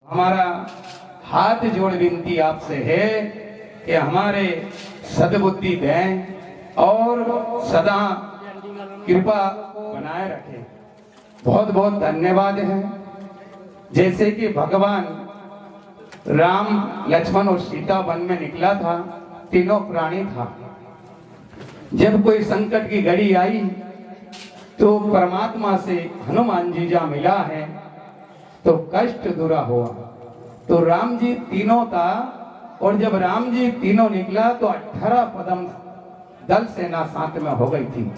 हमारा हाथ जोड़ विनती आपसे है कि हमारे सद्बुद्धि दें और सदा कृपा बनाए रखें। बहुत बहुत धन्यवाद है। जैसे कि भगवान राम, लक्ष्मण और सीता वन में निकला था, तीनों प्राणी था। जब कोई संकट की घड़ी आई तो परमात्मा से हनुमान जी जा मिला है तो कष्ट दूरा हुआ। तो राम जी तीनों था और जब राम जी तीनों निकला तो 18 पदम दल सेना साथ में हो गई थी।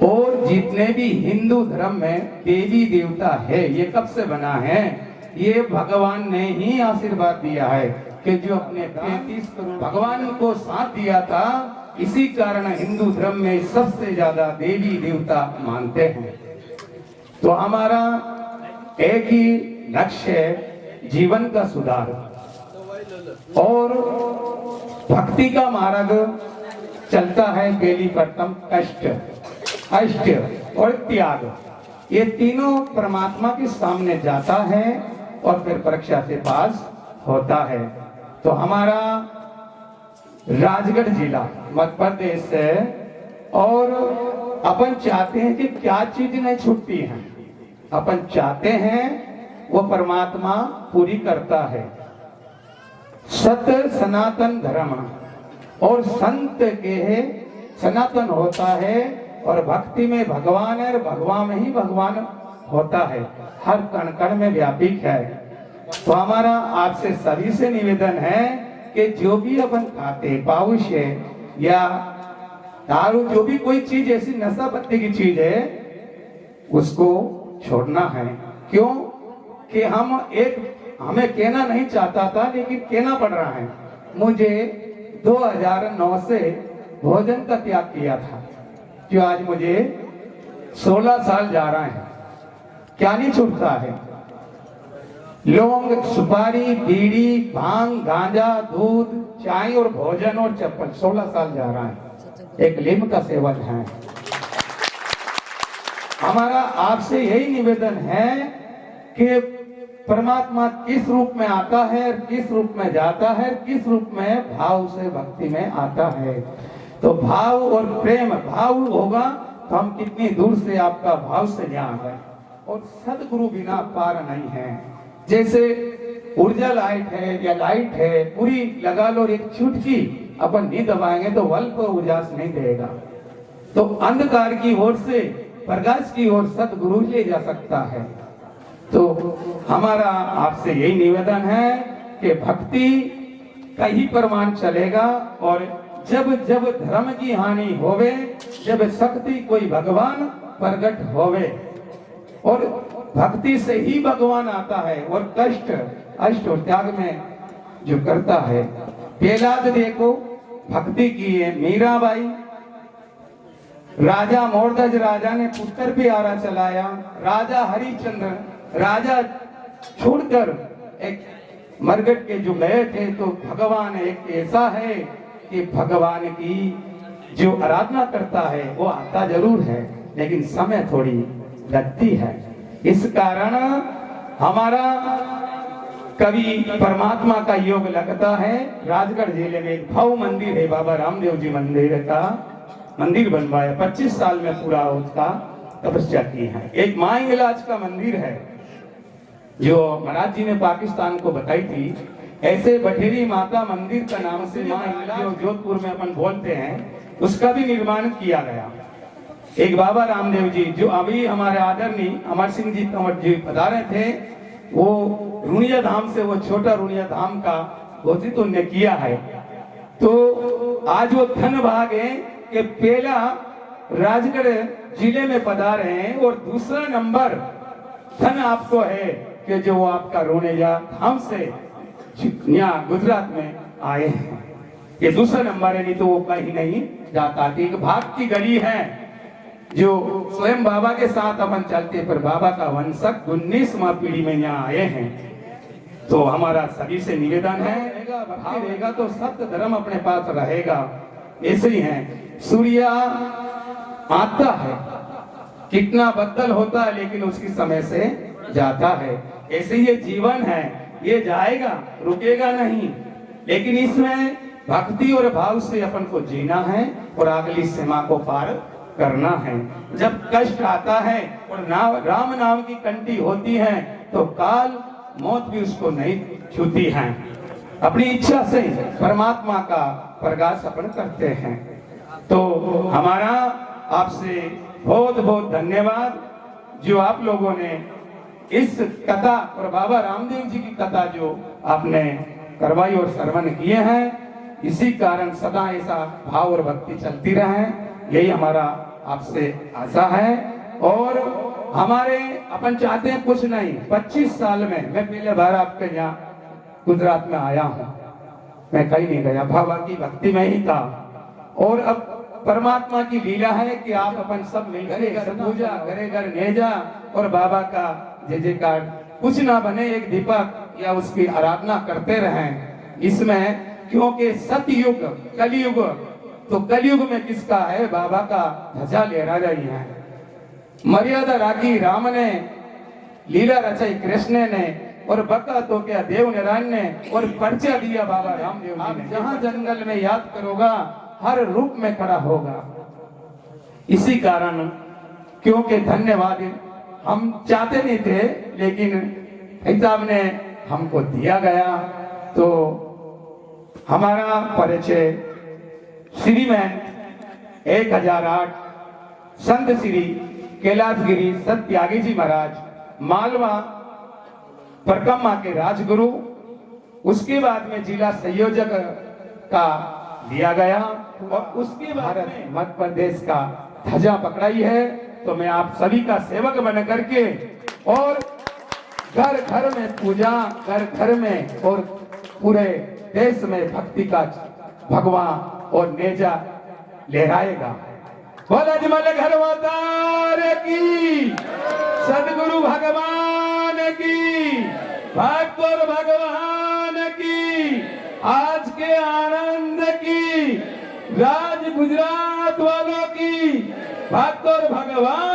और जितने भी हिंदू धर्म में देवी देवता है ये कब से बना है? ये भगवान ने ही आशीर्वाद दिया है कि जो अपने 33 करोड़ भगवान को साथ दिया था। इसी कारण हिंदू धर्म में सबसे ज्यादा देवी देवता मानते हैं। तो हमारा एक ही लक्ष्य है, जीवन का सुधार और भक्ति का मार्ग चलता है। पहली प्रथम कष्ट, अष्ट और त्याग, ये तीनों परमात्मा के सामने जाता है और फिर परीक्षा से पास होता है। तो हमारा राजगढ़ जिला मध्य प्रदेश है और अपन चाहते हैं कि क्या चीज नहीं छूटती है। अपन चाहते हैं वो परमात्मा पूरी करता है। सत्य सनातन धर्म और संत के सनातन होता है और भक्ति में भगवान है और भगवान में ही भगवान होता है, हर कण कण में व्यापिक है। तो हमारा आपसे सभी से निवेदन है कि जो भी अपन खाते पाउच है या दारू, जो भी कोई चीज ऐसी नशा पत्ती की चीज है उसको छोड़ना है। क्यों कि हमें कहना नहीं चाहता था लेकिन कहना पड़ रहा है। मुझे 2009 से भोजन का त्याग किया था जो आज मुझे 16 साल जा रहा है। क्या नहीं छूटता है? लौंग, सुपारी, बीड़ी, भांग, गांजा, दूध, चाय और भोजन और चप्पल, 16 साल जा रहा है। एक लिम का सेवन है। हमारा आपसे यही निवेदन है कि परमात्मा किस रूप में आता है, किस रूप में जाता है, किस रूप में भाव से भक्ति में आता है। तो भाव और प्रेम, भाव होगा तो हम कितनी दूर से आपका भाव से यहाँ गए। और सदगुरु बिना पार नहीं है। जैसे ऊर्जा लाइट है या लाइट है, पूरी लगा लो, एक चुटकी अपन नहीं दबाएंगे तो बल्ब को उजास नहीं देगा। तो अंधकार की ओर से प्रकाश की ओर सदगुरु ले जा सकता है। तो हमारा आपसे यही निवेदन है कि भक्ति का ही प्रमाण चलेगा। और जब जब धर्म की हानि होवे, जब शक्ति कोई भगवान प्रकट होवे, और भक्ति से ही भगवान आता है। और कष्ट, अष्ट और त्याग में जो करता है। बेलाद देखो भक्ति की है मीराबाई। राजा मोरदज राजा ने पुत्र पे आरा चलाया। राजा हरिश्चंद्र राजा छोड़कर एक मरगट के जो गए थे। तो भगवान एक ऐसा है कि भगवान की जो आराधना करता है वो आता जरूर है लेकिन समय थोड़ी लगती है। इस कारण हमारा कभी परमात्मा का योग लगता है। राजगढ़ जिले में एक भव्य मंदिर है, बाबा रामदेव जी मंदिर का मंदिर बनवाया। 25 साल में पूरा उसका तपस्या की है। एक मां इलाज का मंदिर है जो महाराज जी ने पाकिस्तान को बताई थी। ऐसे बठेरी माता मंदिर का नाम से मां इलाज जो जोधपुर में अपन बोलते हैं, उसका भी निर्माण किया गया। एक बाबा रामदेव जी जो अभी हमारे आदरणीय अमर सिंह जी तंवर जी पधारे थे, वो रुनिया धाम से, वो छोटा रुनिया धाम का घोषित उन्होंने किया है। तो आज वो धन भाग है कि पहला राजगढ़ जिले में पधारे हैं और दूसरा नंबर धन आपको है कि जो वो आपका रुनिया धाम से यहाँ गुजरात में आए हैं। ये दूसरा नंबर है, नहीं तो वो कहीं नहीं जाता। एक भाग की गली है जो स्वयं बाबा के साथ अपन चलते, पर बाबा का वंशक 19वां पीढ़ी में यहाँ आए हैं। तो हमारा सभी से निवेदन है, भक्ति रहेगा तो सत्य धर्म अपने पास रहेगा। ऐसे ही है, सूर्य आता है, कितना बदल होता है लेकिन उसकी समय से जाता है। ऐसे ये जीवन है ये जाएगा, रुकेगा नहीं, लेकिन इसमें भक्ति और भाव से अपन को जीना है और अगली सीमा को पार करना है। जब कष्ट आता है और राम नाम की कंठी होती है तो काल मौत भी उसको नहीं छूती है। अपनी इच्छा से परमात्मा का प्रकाश अपन करते हैं। तो हमारा आपसे बहुत बहुत धन्यवाद जो आप लोगों ने इस कथा और बाबा रामदेव जी की कथा जो आपने करवाई और श्रवण किए हैं, इसी कारण सदा ऐसा भाव और भक्ति चलती रहे, यही हमारा आपसे आशा है। और हमारे अपन चाहते हैं कुछ नहीं, 25 साल में मैं पहले बार आपके यहाँ गुजरात में आया हूँ, मैं कहीं नहीं गया, बाबा की भक्ति में ही था। और अब परमात्मा की लीला है कि आप अपन सब मिलकर पूजा घरे घर नेजा और बाबा का जय जयकार, कुछ ना बने एक दीपक या उसकी आराधना करते रहें इसमें, क्योंकि सतयुग कलयुग, तो कलयुग में किसका है, बाबा का ध्वजा लहरा रही है। मर्यादा राखी राम ने, लीला रचाई कृष्ण ने, और बका तो क्या देव नारायण ने, और परिचय दिया बाबा रामदेव जी ने। जहां जंगल में याद करोगा हर रूप में खड़ा होगा। इसी कारण क्योंकि धन्यवाद हम चाहते नहीं थे, लेकिन हिसाब ने हमको दिया गया। तो हमारा परिचय श्रीमैन 1008 संत श्री कैलाशगिरी सत्यागी जी महाराज मालवा परकम्मा के राजगुरु, उसके बाद में जिला संयोजक का दिया गया, और उसके बाद मध्य प्रदेश का ध्वजा पकड़ाई है। तो मैं आप सभी का सेवक बन करके और घर घर में पूजा, घर घर में और पूरे देश में भक्ति का भगवान और नेजा लहराएगा। बोला जमल घर वातार की, सदगुरु भगवान की, भक्त और भगवान की, आज के आनंद की, राज गुजरात वालों की, भक्त और भगवान